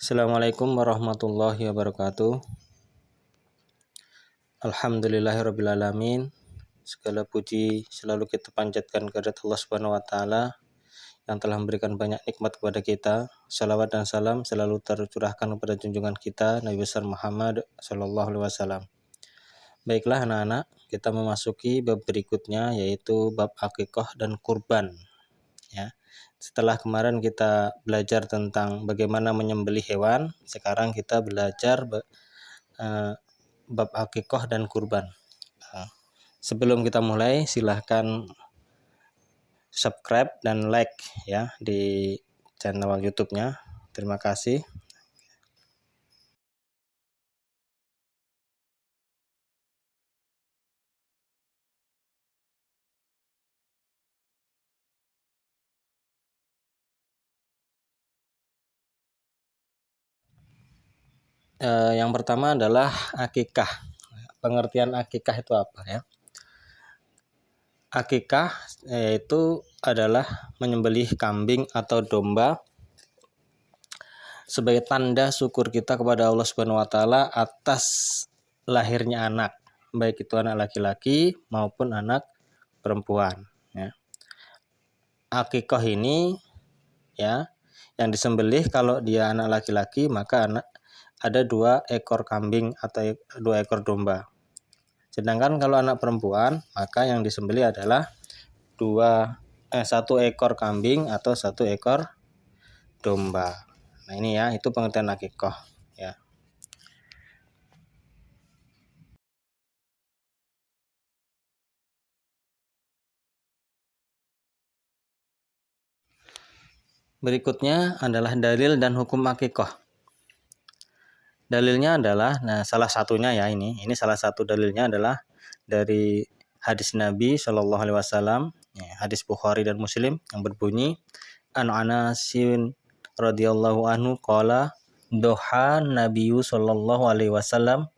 Assalamualaikum warahmatullahi wabarakatuh. Alhamdulillahirrabbilalamin. Segala puji selalu kita panjatkan kehadirat Allah Subhanahu wa Ta'ala yang telah memberikan banyak nikmat kepada kita. Salawat dan salam selalu tercurahkan kepada junjungan kita Nabi besar Muhammad Sallallahu Alaihi Wasallam. Baiklah anak-anak, kita memasuki bab berikutnya, yaitu bab akikah dan kurban. Ya. Setelah kemarin kita belajar tentang bagaimana menyembelih hewan, sekarang kita belajar bab akikah dan kurban. Sebelum kita mulai, silahkan subscribe dan like ya di channel YouTube-nya. Terima kasih. Yang pertama adalah akikah. Pengertian akikah itu apa ya? Akikah yaitu adalah menyembelih kambing atau domba sebagai tanda syukur kita kepada Allah Subhanahu wa Ta'ala atas lahirnya anak, baik itu anak laki-laki maupun anak perempuan ya. Akikah ini ya, yang disembelih kalau dia anak laki-laki maka ada 2 ekor kambing atau 2 ekor domba. Sedangkan kalau anak perempuan maka yang disembelih adalah 1 ekor kambing atau 1 ekor domba. Nah ini ya, itu pengertian akikah ya. Berikutnya adalah dalil dan hukum akikah. Dalilnya adalah, salah satunya ya ini salah satu dalilnya adalah dari hadis Nabi Shallallahu Alaihi Wasallam, hadis Bukhari dan Muslim yang berbunyi, An Anasin radhiyallahu anhu qala doha Nabiyyu Shallallahu Alaihi Wasallam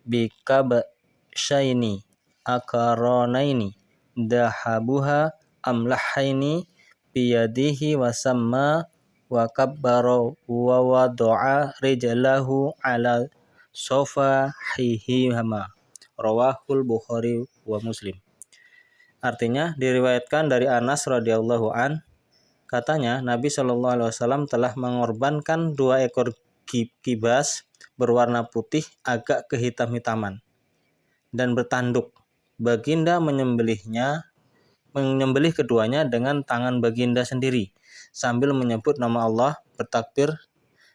bikabsyaini akaronaini dahabuha amlahaini biyadihi wasamma wa kabbara wa wada'a rijlahu ala sofahihima rawahul Bukhari wa Muslim. Artinya diriwayatkan dari Anas radhiyallahu an, katanya Nabi Shallallahu Alaihi Wasallam telah mengorbankan 2 ekor kibas berwarna putih agak kehitam-hitaman dan bertanduk. Baginda menyembelih keduanya dengan tangan baginda sendiri sambil menyebut nama Allah, bertakbir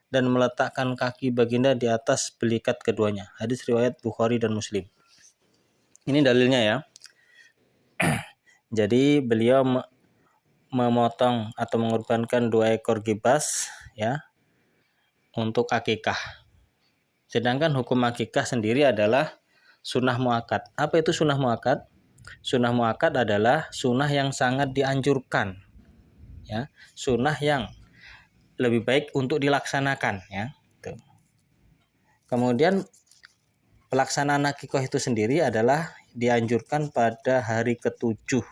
dan meletakkan kaki baginda di atas belikat keduanya. Hadis riwayat Bukhari dan Muslim. Ini dalilnya ya. Jadi beliau memotong atau mengorbankan 2 ekor kibas ya untuk akikah. Sedangkan hukum akikah sendiri adalah sunnah muakkad. Apa itu sunnah muakkad? Sunnah muakkad adalah sunnah yang sangat dianjurkan ya, sunnah yang lebih baik untuk dilaksanakan ya. Tuh. Kemudian pelaksanaan akikah itu sendiri adalah dianjurkan pada hari ke-7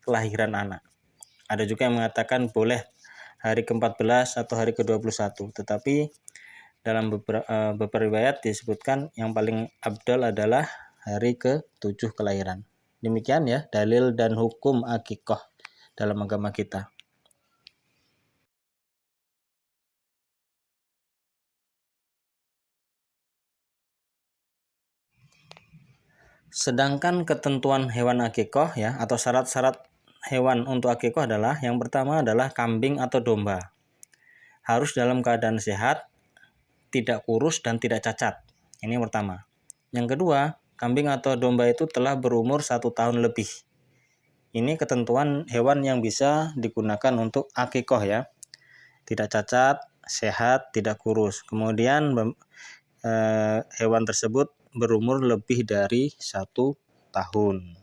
kelahiran anak. Ada juga yang mengatakan boleh hari ke-14 atau hari ke-21, tetapi dalam beberapa riwayat disebutkan yang paling abdal adalah hari ke-7 kelahiran. Demikian ya dalil dan hukum akikah dalam agama kita. Sedangkan ketentuan hewan akikah ya, atau syarat-syarat hewan untuk akikah adalah, yang pertama adalah kambing atau domba harus dalam keadaan sehat, tidak kurus dan tidak cacat. Ini yang pertama. Yang kedua, kambing atau domba itu telah berumur 1 tahun lebih. Ini ketentuan hewan yang bisa digunakan untuk akikah ya. Tidak cacat, sehat, tidak kurus. Kemudian hewan tersebut berumur lebih dari 1 tahun.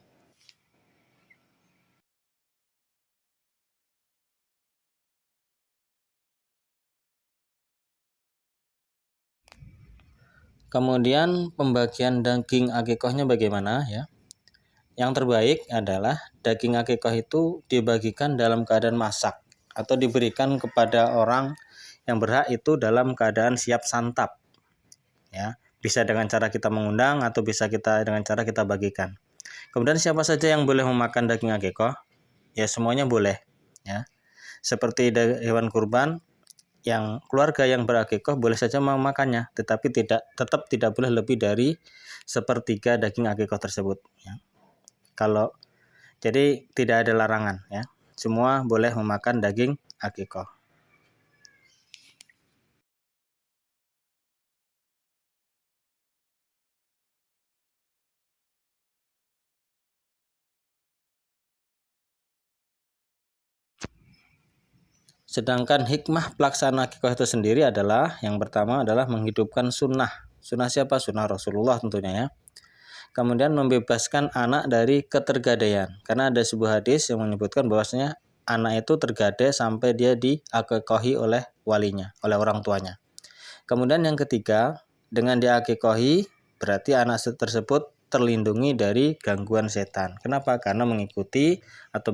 Kemudian pembagian daging akikahnya bagaimana ya? Yang terbaik adalah daging akikah itu dibagikan dalam keadaan masak atau diberikan kepada orang Yang berhak itu dalam keadaan siap santap. Ya, bisa dengan cara kita mengundang atau bisa kita dengan cara kita bagikan. Kemudian siapa saja yang boleh memakan daging akikah? Ya semuanya boleh. Ya, seperti hewan kurban, yang keluarga yang berakikah boleh saja memakannya, tetapi tetap tidak boleh lebih dari sepertiga daging akikah tersebut. Ya. Jadi tidak ada larangan. Ya, semua boleh memakan daging akikah. Sedangkan hikmah pelaksana akikah itu sendiri adalah, yang pertama adalah menghidupkan sunnah. Sunnah siapa? Sunnah Rasulullah tentunya ya. Kemudian membebaskan anak dari ketergadaian. Karena ada sebuah hadis yang menyebutkan bahwasanya anak itu tergadai sampai dia diakikahi oleh walinya, oleh orang tuanya. Kemudian yang ketiga, dengan diakikahi berarti anak tersebut terlindungi dari gangguan setan. Kenapa? Karena mengikuti atau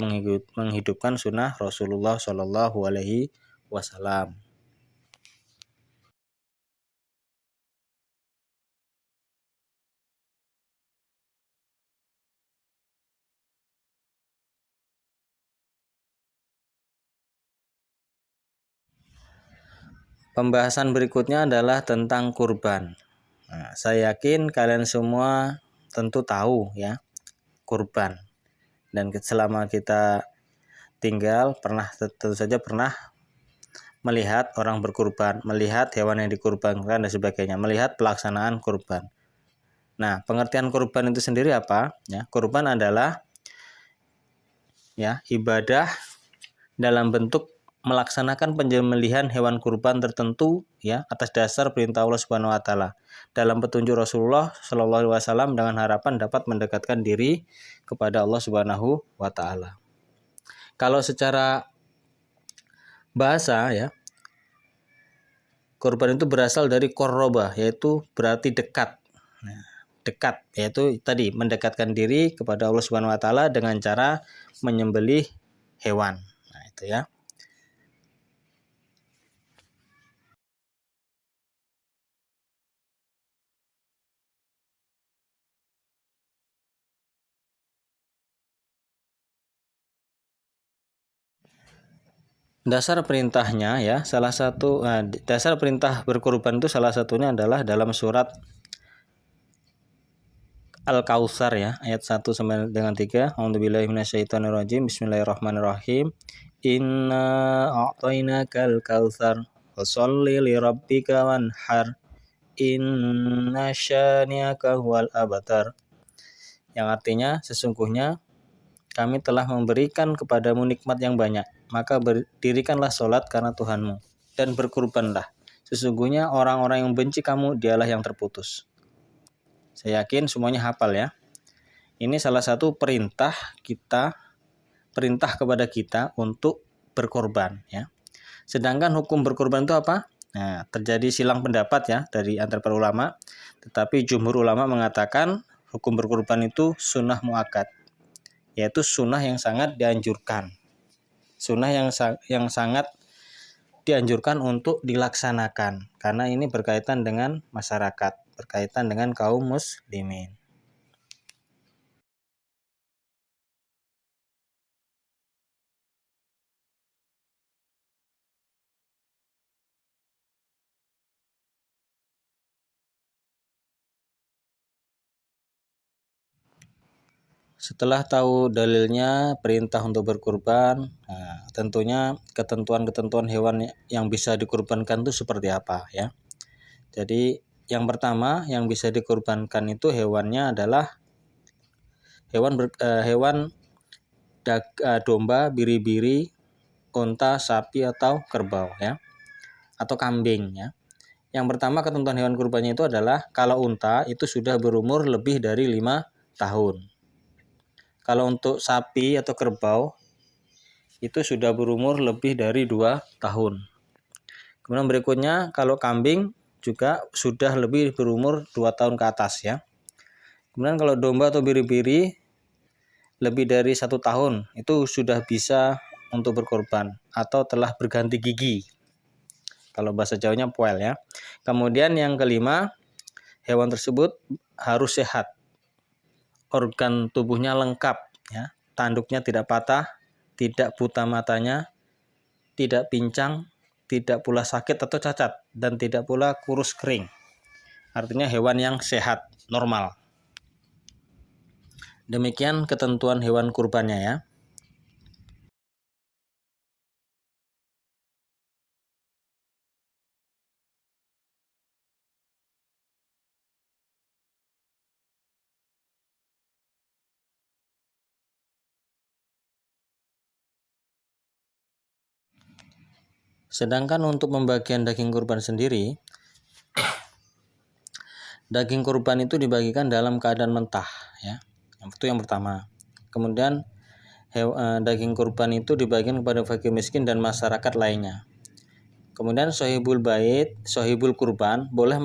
menghidupkan sunnah Rasulullah Shallallahu Alaihi Wasallam. Pembahasan berikutnya adalah tentang kurban. Nah, saya yakin kalian semua tentu tahu ya kurban. Dan selama kita tinggal tentu saja pernah melihat orang berkurban, melihat hewan yang dikurbankan dan sebagainya, melihat pelaksanaan kurban. Nah, pengertian kurban itu sendiri apa? Ya, kurban adalah ya ibadah dalam bentuk melaksanakan penyembelihan hewan kurban tertentu ya atas dasar perintah Allah Subhanahu wa taala dalam petunjuk Rasulullah Shallallahu alaihi wasallam dengan harapan dapat mendekatkan diri kepada Allah Subhanahu wa taala. Kalau secara bahasa ya, kurban itu berasal dari qurraba, yaitu berarti dekat. Nah, dekat yaitu tadi mendekatkan diri kepada Allah Subhanahu wa taala dengan cara menyembelih hewan. Nah, itu ya. Dasar perintahnya ya, dasar perintah berkurban itu salah satunya adalah dalam surat Al-Kautsar ya, ayat 1 sampai dengan 3. A'udzubillahi minasyaitonirrajim. Bismillahirrahmanirrahim. Inna a'tainakal kautsar fasholli lirabbika wanhar. Inna syani'aka huwal abtar. Yang artinya sesungguhnya kami telah memberikan kepadamu nikmat yang banyak, maka berdirikanlah sholat karena Tuhanmu, dan berkurbanlah. Sesungguhnya orang-orang yang benci kamu, dialah yang terputus. Saya yakin semuanya hafal ya. Ini salah satu perintah kepada kita untuk berkorban ya. Sedangkan hukum berkorban itu apa? Nah, terjadi silang pendapat ya dari antar para ulama. Tetapi jumhur ulama mengatakan hukum berkorban itu sunnah muakkad, yaitu sunnah yang sangat dianjurkan. Sunnah yang sangat dianjurkan untuk dilaksanakan, karena ini berkaitan dengan masyarakat, berkaitan dengan kaum muslimin. Setelah tahu dalilnya perintah untuk berkurban, nah, tentunya ketentuan-ketentuan hewan yang bisa dikurbankan itu seperti apa ya. Jadi yang pertama yang bisa dikurbankan itu hewannya adalah hewan domba, biri-biri, unta, sapi atau kerbau ya, atau kambing ya. Yang pertama ketentuan hewan kurbannya itu adalah kalau unta itu sudah berumur lebih dari 5 tahun. Kalau untuk sapi atau kerbau itu sudah berumur lebih dari 2 tahun. Kemudian berikutnya kalau kambing juga sudah lebih berumur 2 tahun ke atas ya. Kemudian kalau domba atau biri-biri lebih dari 1 tahun itu sudah bisa untuk berkorban atau telah berganti gigi. Kalau bahasa Jawanya poel ya. Kemudian yang kelima, hewan tersebut harus sehat. Organ tubuhnya lengkap ya. Tanduknya tidak patah, tidak buta matanya, tidak pincang, tidak pula sakit atau cacat, dan tidak pula kurus kering. Artinya hewan yang sehat, normal. Demikian ketentuan hewan kurbannya ya. Sedangkan untuk pembagian daging kurban sendiri, daging kurban itu dibagikan dalam keadaan mentah ya. Itu yang pertama. Kemudian daging kurban itu dibagikan kepada fakir miskin dan masyarakat lainnya. Kemudian sohibul bait, sohibul kurban boleh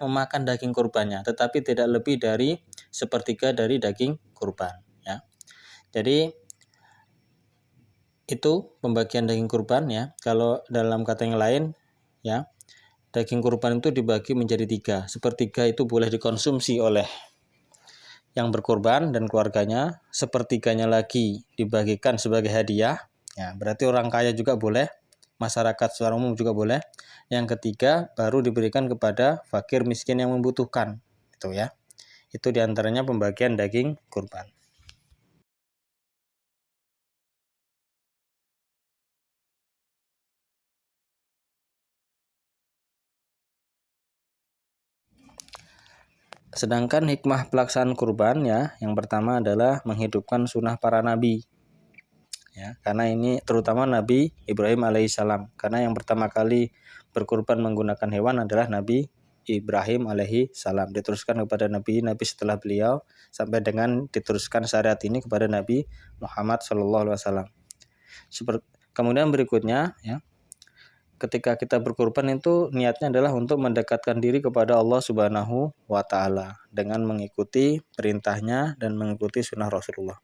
memakan daging kurbannya, tetapi tidak lebih dari sepertiga dari daging kurban ya. Jadi itu pembagian daging kurban ya. Kalau dalam kata yang lain ya, daging kurban itu dibagi menjadi 3. Sepertiga itu boleh dikonsumsi oleh yang berkurban dan keluarganya, sepertiganya lagi dibagikan sebagai hadiah ya, berarti orang kaya juga boleh, masyarakat secara umum juga boleh. Yang ketiga baru diberikan kepada fakir miskin yang membutuhkan itu ya. Itu diantaranya pembagian daging kurban. Sedangkan hikmah pelaksanaan kurban ya, yang pertama adalah menghidupkan sunnah para nabi ya, karena ini terutama Nabi Ibrahim alaihissalam, karena yang pertama kali berkurban menggunakan hewan adalah Nabi Ibrahim alaihissalam, diteruskan kepada nabi-nabi setelah beliau sampai dengan diteruskan syariat ini kepada Nabi Muhammad SAW. Kemudian berikutnya ya, ketika kita berkurban itu niatnya adalah untuk mendekatkan diri kepada Allah Subhanahu wa Ta'ala dengan mengikuti perintahnya dan mengikuti sunnah Rasulullah.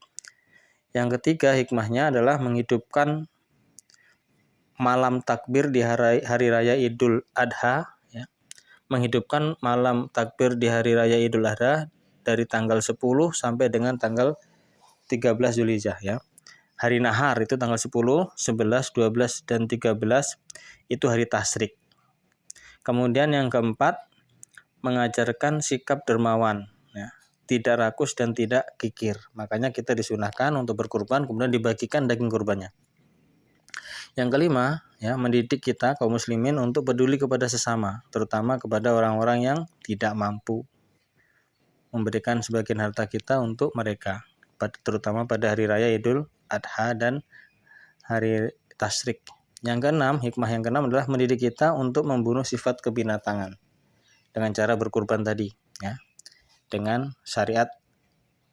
Yang ketiga hikmahnya adalah menghidupkan malam takbir di hari raya Idul Adha ya. Menghidupkan malam takbir di hari raya Idul Adha dari tanggal 10 sampai dengan tanggal 13 Zulhijjah ya. Hari nahar itu tanggal 10, 11, 12, dan 13 itu hari tasyrik. Kemudian yang keempat, mengajarkan sikap dermawan ya, tidak rakus dan tidak kikir. Makanya kita disunahkan untuk berkurban kemudian dibagikan daging kurbannya. Yang kelima ya, mendidik kita kaum muslimin untuk peduli kepada sesama, terutama kepada orang-orang yang tidak mampu, memberikan sebagian harta kita untuk mereka, terutama pada hari raya Idul Adha dan hari tasyrik. Yang keenam, hikmah yang keenam adalah mendidik kita untuk membunuh sifat kebinatangan dengan cara berkurban tadi ya, dengan syariat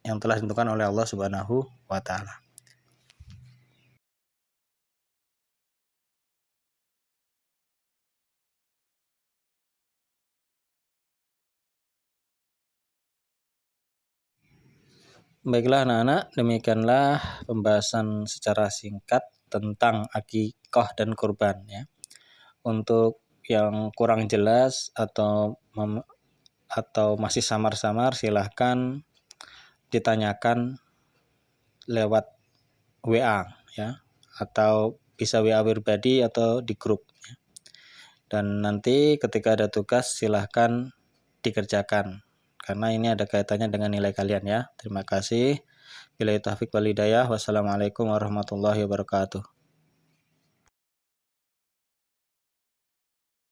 yang telah ditentukan oleh Allah Subhanahu wa Ta'ala. Baiklah anak-anak, demikianlah pembahasan secara singkat tentang akikah dan kurban ya. Untuk yang kurang jelas atau masih samar-samar, silahkan ditanyakan lewat WA ya, atau bisa WA pribadi atau di grup ya. Dan nanti ketika ada tugas silahkan dikerjakan, karena ini ada kaitannya dengan nilai kalian ya. Terima kasih. Billahi taufiq wal hidayah. Wassalamualaikum warahmatullahi wabarakatuh.